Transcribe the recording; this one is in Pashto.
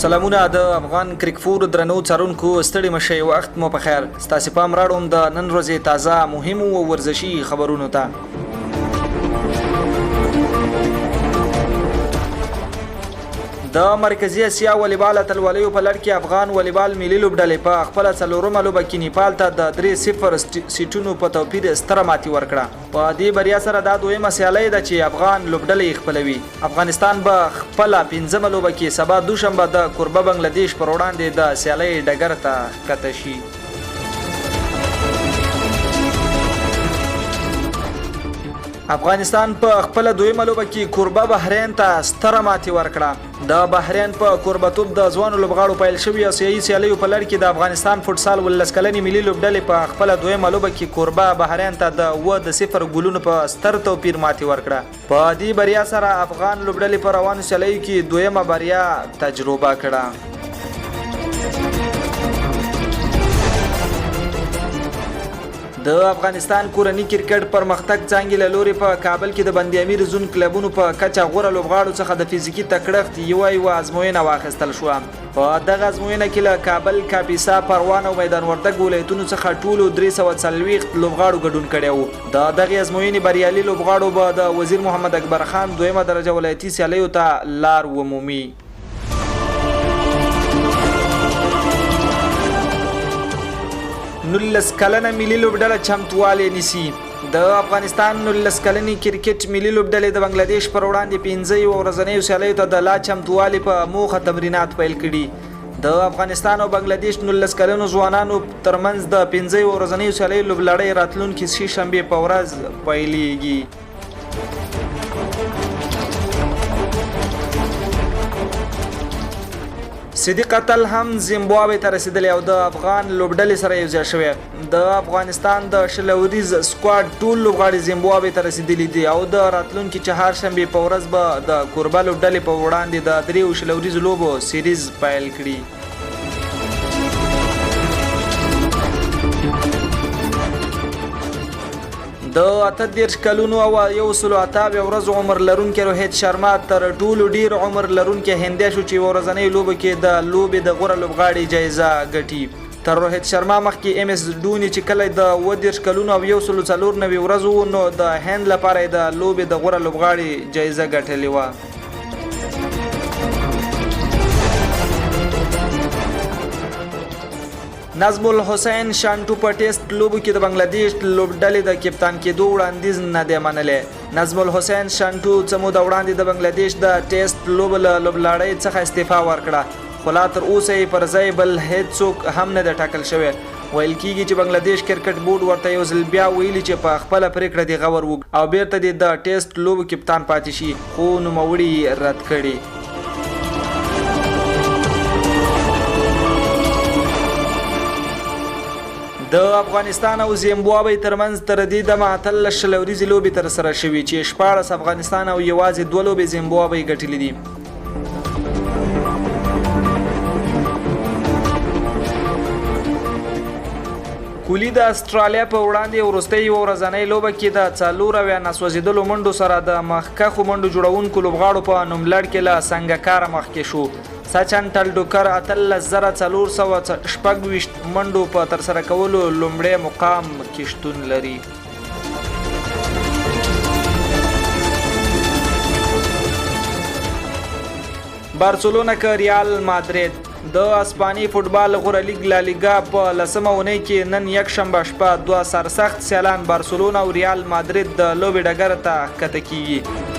سلامونه د افغان کرکفور درنو څارونکو ستړي مشئ وخت مو په خیر ستاسو پام راړوم د نن ورځې تازه مهم او ورزشي خبرونو ته د مرکزی اسیا والیبال اتلولیو په لړ کې افغان والیبال ملي لوبډلې په خپل څلورمه لوبه کې نیپال ته د 3-0 سیټونو په توپیر ستره ماتې ورکړه په دې بریا سره دا دویمه سیالي ده چې افغان لوبډلې خپلوي افغانستان به خپل پنځمه لوبه کې سبا دوشنبه د کوربه بنگلاديش پر وړاندې د سیالي ډګر ته ښکته شي افغانستان په خپل دویمه لوبه کې کوربه بحرین ته ستره ماتې ورکړه د بحرین په کوربتوب د ځوانو لوبغاړو پیل شوی اسیایي سیالیو په لړ کې د افغانستان فوټسال ولس کلنې ملي لوبډلې په خپل دویمه لوبه کې کوربه بحرین ته د 0 ګولونو په ستر توپیر ماتې ورکړه په دې بریا سره افغان لوبډلې په روانو سیالیو کې دویمه بریا تجربه کړه د افغانستان کورنی کرکټ پرمختګ څنګه لوري په کابل کې د بندي امیر زون کلبونو په کچا غوړه لوبغاړو څخه د فزیکی تکړښت یو ازموینه واخیستل شو په دغه ازموینه کې له کابل کاپیسا پروان او میدان وردګ ولایتونو څخه ټولو 340 لوبغاړو ګډون کړي وو د دغه ازموینې بریالي لوبغاړو به د وزیر محمد اکبر خان دویمه درجه ولایتي سیالیو ته لار ومومي نولس کلنه ملي لوبډله چمتوالی نیسي د افغانستان نولس کلنې کرکټ ملي لوبډلې د بنگلاديش پر وړاندې 15 ورځنیو سیالیو ته د لا چمتوالي په موخه تمرینات پیل کړي د افغانستان او بنگلاديش نولس کلنو ځوانانو ترمنځ د 15 ورځنیو سیالیو لوبلړۍ راتلونکي شې شنبه په ورځ پیلېږي صدیق اتل هم زیمبابوې ته رسیدلی او د افغان لوبډلې سره یوځای شوی د افغانستان د شلوریز سکواډ ټول لوبغاړي زیمبابوې ته رسیدلی دي او د راتلونکي چهارشنبه په ورځ به د کوربه لوبډلې په وړاندې د 3 شلوریز لوبو سیریز پیل کړي د 38 کلونو او 108 ورځو عمر لرونکي روهیت شرما تر ټولو ډیر عمر لرونکي هندیا شو چې ورځنۍ لوبه کې د لوبې د غوره لوبغاړي جایزه ګټي تر روهیت شرما مخکې ام اس ډوني چې کله د 30 کلونو او 194 ورځو نو د هند لپاره د لوبې د غوره لوبغاړي جایزه ګټلې و نظم الحسین شانټو په ټیسټ لوبو کې د بنگلاديش لوبډلې د کپتان کېدو وړاندیز نه دی منلی نظم الحسین شانټو څه موده وړاندې د بنگلاديش د ټیسټ لوبلړۍ څخه استعفا ورکړه خو لا تر اوسه یې پر ځای بل هیڅوک هم نه دی ټاکل شوی ویل کېږي چې بنگلاديش کرکټ بورډ ورته یو ځل بیا ویلي چې په خپله پریکړه دی غور وکړي او بیرته د ټیسټ لوبو کپتان پاتې شي خو نوموړي رد کړي د افغانستان او زیمبابوې ترمنځ تر دې دمه 13 شلوریزې لوبې ترسره شوې چې 14 افغانستان او یوازې 2 لوبې زیمبابوې ګټلې دي کولی د استرالیا په وړاندې وروستۍ ورځنۍ لوبه کې د 4 نسوځېدلو منډو سره د مخکښو منډو جوړونکو لوبغاړو په نوملړ کې له سنګکاره مخکې شو سچن ټلډوکر 18426 منډو په ترسره کولو لومړی مقام کې شتون لري بارسلونا که ریال مادرید د اسپاني فوټبال غوره لیګ لا لیګا په لسمه اونۍ کې نن یکشنبه شپه 2 سرسخت سیالان بارسلونا او ریال مادرید د لوبې ډګر ته ښکته کیږي